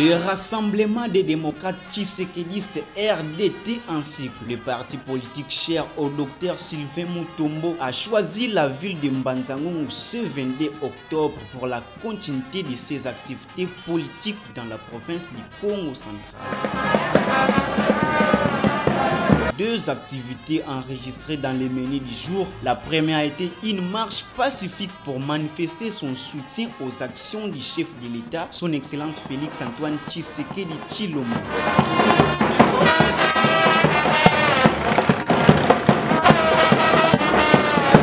Le Rassemblement des démocrates tshisekédistes RDT ainsi que le parti politique cher au docteur Sylvain Mutombo a choisi la ville de Mbanzangungu ce 22 octobre pour la continuité de ses activités politiques dans la province du Congo central. Deux activités enregistrées dans les menus du jour. La première a été une marche pacifique pour manifester son soutien aux actions du chef de l'État, son Excellence Félix Antoine Tshisekedi Tshilombo.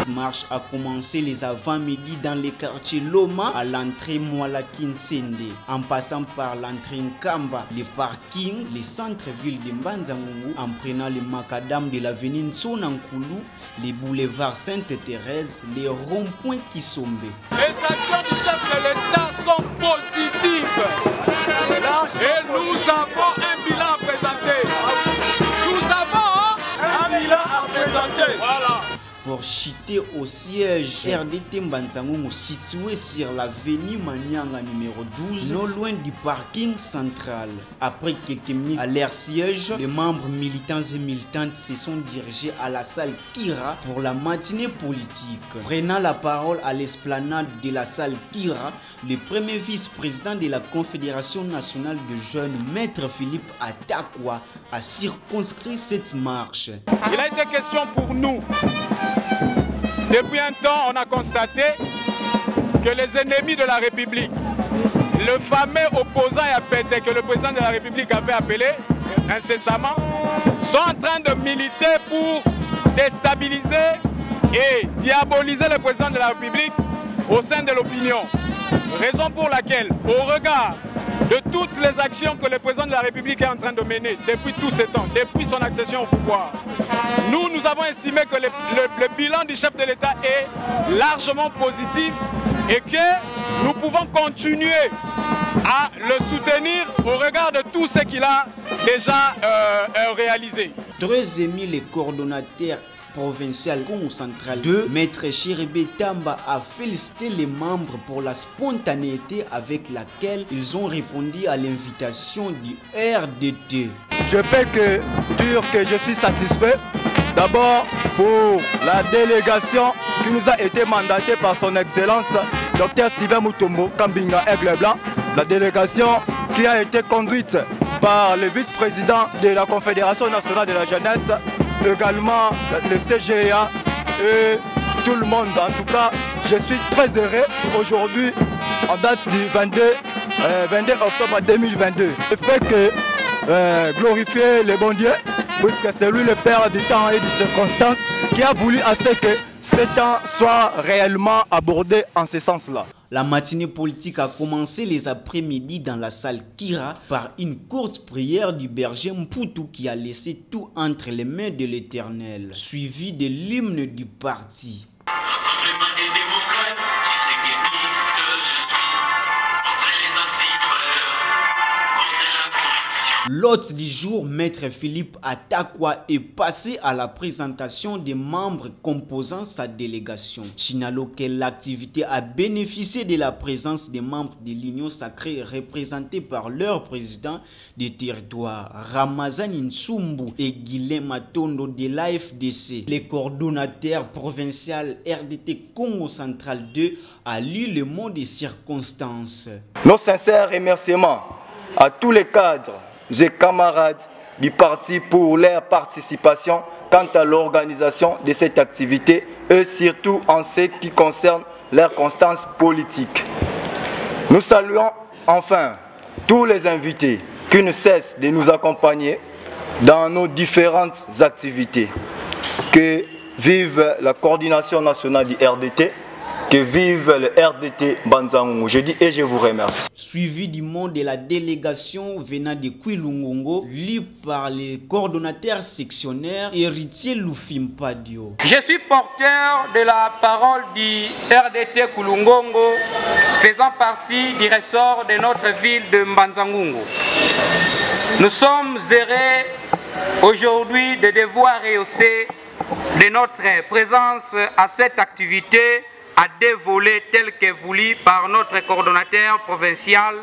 La marche a commencé les avant-midi dans les quartiers Loma à l'entrée Mwala Kinsende, en passant par l'entrée Nkamba, les parkings, les centres-villes de Mbanzangungu, en prenant les macadam de l'avenue Nsonankulu, les boulevards Sainte-Thérèse, les ronds-points Kisombe. Les actions du chef de l'État sont positives et nous avons un bilan à présenter. Nous avons un bilan à présenter. Voilà. Pour chuter au siège RDT Mbanzangungu situé sur l'avenue Manyanga numéro 12, non loin du parking central. Après quelques minutes à leur siège, les membres militants et militantes se sont dirigés à la salle Kira pour la matinée politique. Prenant la parole à l'esplanade de la salle Kira, le premier vice-président de la Confédération nationale de jeunes, Maître Philippe Atakwa, a circonscrit cette marche. Il a été question pour nous. Depuis un temps, on a constaté que les ennemis de la République, le fameux opposant Yapete que le président de la République avait appelé incessamment, sont en train de militer pour déstabiliser et diaboliser le président de la République au sein de l'opinion. Raison pour laquelle, au regard de toutes les actions que le président de la République est en train de mener depuis tous ces temps, depuis son accession au pouvoir, nous avons estimé que le bilan du chef de l'État est largement positif et que nous pouvons continuer à le soutenir au regard de tout ce qu'il a déjà réalisé. Très émis les coordonnateurs provincial Congo central 2, Maître Chéribé Tamba a félicité les membres pour la spontanéité avec laquelle ils ont répondu à l'invitation du RDT. Je peux dire que je suis satisfait d'abord pour la délégation qui nous a été mandatée par son Excellence Dr Sylvain Mutombo Kambinga Aigle Blanc, la délégation qui a été conduite par le vice-président de la Confédération nationale de la jeunesse, également le CGA et tout le monde. En tout cas, je suis très heureux aujourd'hui, en date du 22 octobre 2022. Le fait que glorifier le bon Dieu, puisque c'est lui le Père du temps et des circonstances, qui a voulu à ce que ce temps soit réellement abordé en ce sens-là. La matinée politique a commencé les après-midi dans la salle Kira par une courte prière du berger Mputu qui a laissé tout entre les mains de l'Éternel, suivi de l'hymne du parti. Rassemblement des démocrates, tshisekédistes, je suis contre les anti-valeurs, contre la corruption. L'hôte du jour, Maître Philippe Atakwa, est passé à la présentation des membres composant sa délégation. Chinalo, l'activité a bénéficié de la présence des membres de l'Union sacrée représentés par leur président des territoires, Ramazan Nsumbu et Guilhem Matondo de l'AFDC. Les coordonnateurs provinciaux RDT Congo Central 2 a lu le mot des circonstances. Nos sincères remerciements à tous les cadres et camarades du parti pour leur participation quant à l'organisation de cette activité et surtout en ce qui concerne leur constance politique. Nous saluons enfin tous les invités qui ne cessent de nous accompagner dans nos différentes activités. Que vive la coordination nationale du RDT, que vive le RDT Mbanzangungu. Je dis et je vous remercie. Suivi du mot de la délégation venant de Kouilungongo, lu par les coordonnateurs sectionnaires Héritier Lufimpadio. Je suis porteur de la parole du RDT Kouilungongo, faisant partie du ressort de notre ville de Mbanzangungu. Nous sommes heureux aujourd'hui de devoir rehausser de notre présence à cette activité à deux volets tels que voulus par notre coordonnateur provincial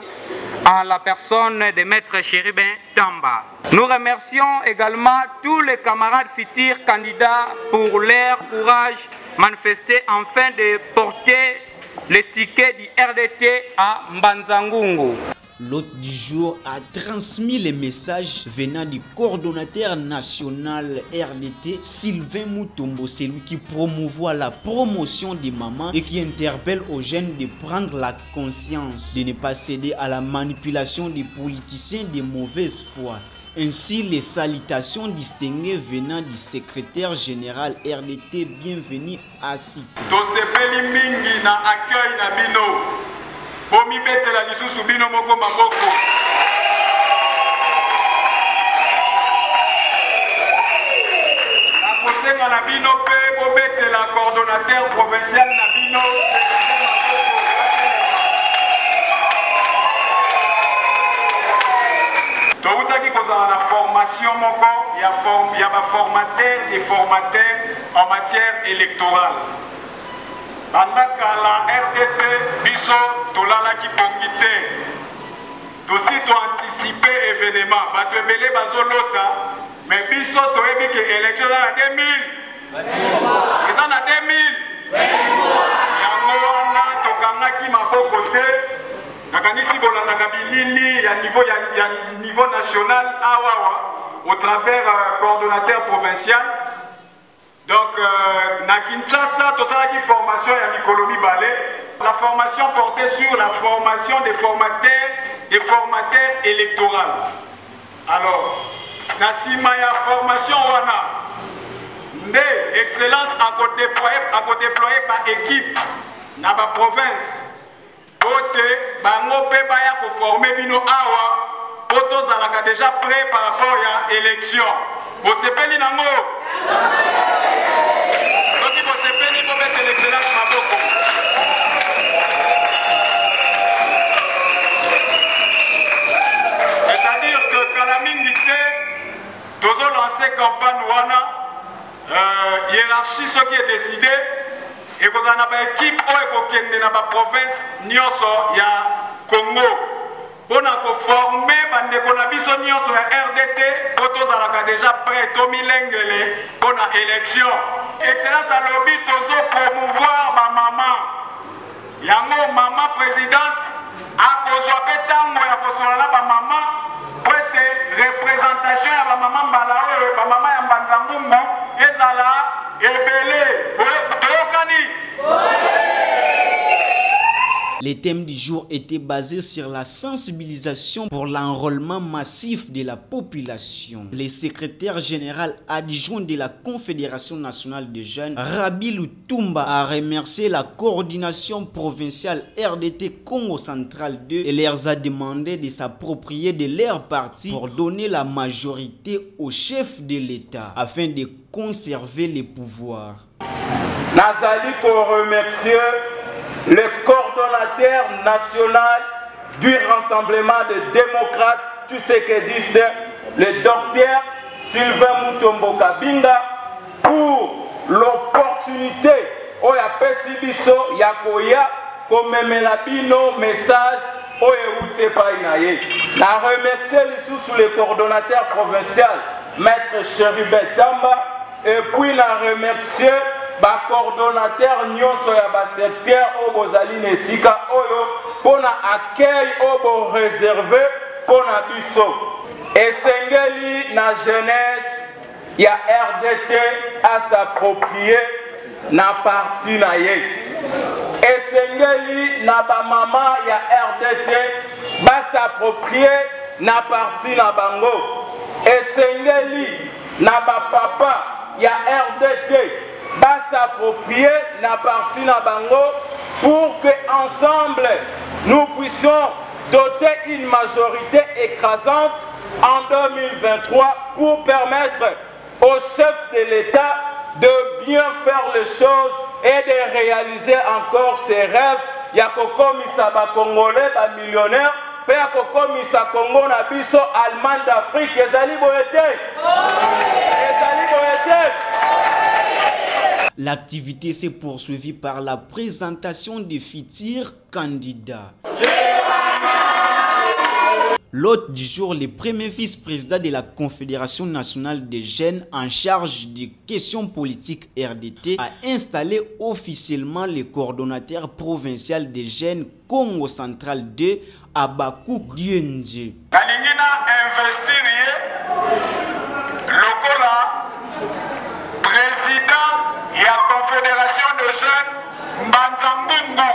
en la personne de Maître Chérubin Tamba. Nous remercions également tous les camarades futurs candidats pour leur courage manifesté afin de porter le ticket du RDT à Mbanzangungu. L'hôte du jour a transmis les messages venant du coordonnateur national RDT, Sylvain Mutombo, celui qui promouvoit la promotion des mamans et qui interpelle aux jeunes de prendre la conscience, de ne pas céder à la manipulation des politiciens de mauvaise foi. Ainsi, les salutations distinguées venant du secrétaire général RDT, bienvenue à Sik. Tosepeli mingi na accueil na bino. Bomi betela lisusu bino moko maboko. Na kosenga na bino pe bo betela coordonnateur provincial na bino. Toutaki kozala na formation moko ya ba formateur et formateur en matière électorale. Bandaka la RDP biso tolalaki pongi te. Tosi to anticiper événement. Bato ebele bazolota, mais biso toyebi ke élection na 2000. Eza na 2000. Yango wana tokangaki maboko te. Nakanisi bolandaka bilili ya niveau national awawa au travers coordonnateur provincial. Donc, na Kinshasa, tout ça dit formation et Mikolomi Balé. La formation portait sur la formation des formateurs électoraux. Alors, Nassima ya formation wana, nde excellence à déployer par équipe na ba province. Pote bango pe baya ko former bino awa, poto zalaka déjà prêt par rapport à élection. Vous sepeli nango. C'est-à-dire que Kalamingité, nous avons lancé campagne wana, hiérarchie ce qui est décidé, et vous avez une équipe qui est dans la province Nyoso, il y a Congo. Pour nous former, nous avons RDT, nous avons déjà prêt pour l'élection. Excellence à l'obit, nous avons promouvoir ma maman. Yango maman présidente, à cause de ma maman, pour être représentation de ma maman Balawe, ma maman Yambanzangungu, et Zala, et Belé. Les thèmes du jour étaient basés sur la sensibilisation pour l'enrôlement massif de la population. Le secrétaire général adjoint de la Confédération nationale des jeunes, Rabi Lutumba, a remercié la coordination provinciale RDT Congo Central 2 et leur a demandé de s'approprier de leur parti pour donner la majorité au chef de l'État afin de conserver les pouvoirs. Nazali ko remercier le coordonnateur national du Rassemblement des démocrates tshisekidistes, le docteur Sylvain Mutombo Kabinga, pour l'opportunité oya pesi biso ya koya komemela bino message oyo euti epai na ye. Na remercier lisusu le coordonnateur provincial Maître Chérubin Tamba, et puis na remercier ba coordonnateur nyonso ya ba secteur o bozali nesika oyo pona accueil o bo réservé pona biso. Esengeli na jeunesse ya RDT à s'approprier na parti na ye. Esengeli na ba mama ya RDT ba s'approprier na parti na bango. Esengeli na ba papa ya RDT va s'approprier la partie na bango pour que ensemble nous puissions doter une majorité écrasante en 2023 pour permettre au chef de l'État de bien faire les choses et de réaliser encore ses rêves. Yakokomisa ba Congolais ba millionnaires, pe yakokomisa Congo na biso Allemagne d'Afrique, ezali boyete. Ezali boyete. L'activité s'est poursuivie par la présentation des futurs candidats. L'hôte du jour, le premier vice-président de la Confédération nationale des jeunes en charge des questions politiques RDT, a installé officiellement le coordonnateur provincial des jeunes Congo Central 2, Abakouk Diendje. Kalingina investir lokola président de la Confédération de jeunes Mbanzangungu.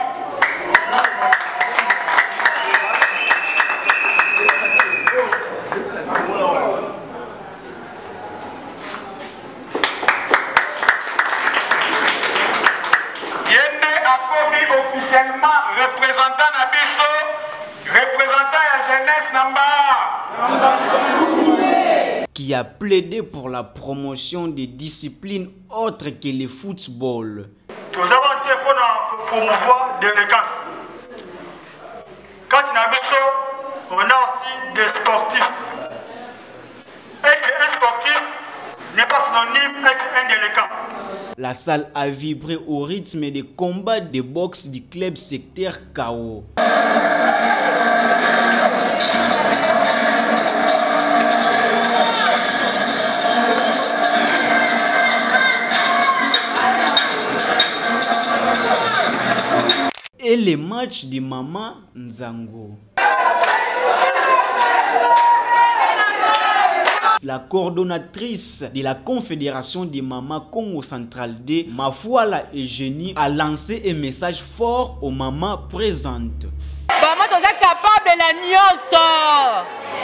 Officiellement représentant Nabiso, représentant la jeunesse Namba, qui a plaidé pour la promotion des disciplines autres que le football. Nous avons été pour promouvoir l'élégance. Quand il y a Nabiso, on a aussi des sportifs. Et un sportif n'est pas synonyme avec un élégant. La salle a vibré au rythme des combats de boxe du club secteur KO. Et les matchs de Maman Nzango. La coordonnatrice de la Confédération des mamans Congo Central 2, Mafuala Eugénie, a lancé un message fort aux mamans présentes. Maman, tu es capable de nyoso.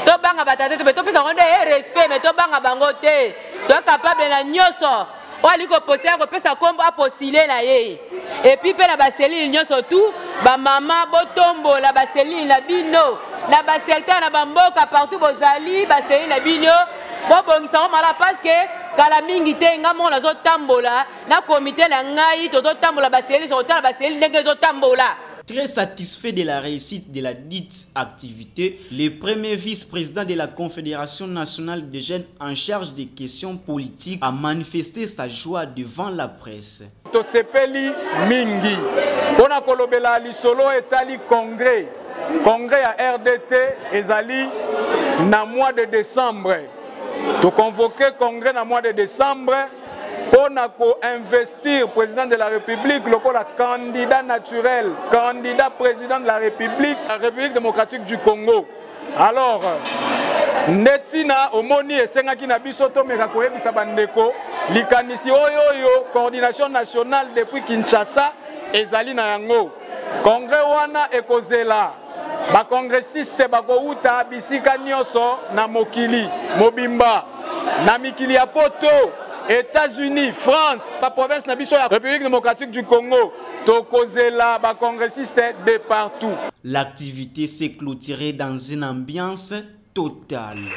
Tu banga batate, tu pesa ngone respect, mais tu banga bangote. Tu es capable de nyoso. O aliko poster ko pesa kombo a postuler na ye. Et puis pe na baseli nyoso tout, ba mama botombo la baseli na bino, na ba secteur na bamboka partout bozali, baseli na bino. Bon, parce que kala mingi te nga mona zo tambola na comité na ngai to tambola baseli so tala baseli ndenge zo tambola. Très satisfait de la réussite de la dite activité, le premier vice-président de la Confédération nationale des jeunes en charge des questions politiques a manifesté sa joie devant la presse. Tosepeli mingi pona kolobela lisolo etali congrès à RDT ezali na mois de décembre. Tu convoqué congrès dans le mois de décembre pour investir président de la République, le candidat naturel, candidat président de la République démocratique du Congo. Alors, Netina Omoni et Sengaki Nabisoto Mekakoye Bisabandeko, Likanisi Oyoyo, coordination nationale depuis Kinshasa, Ezali Nayango. Congrès Wana Ekozela. Ba congressiste bakouta bisika nyoso na mokili mobimba na mikili ya poto États-Unis, France, la province na biso ya République démocratique du Congo tokozela ba congressiste de partout. L'activité s'est clôturée dans une ambiance totale.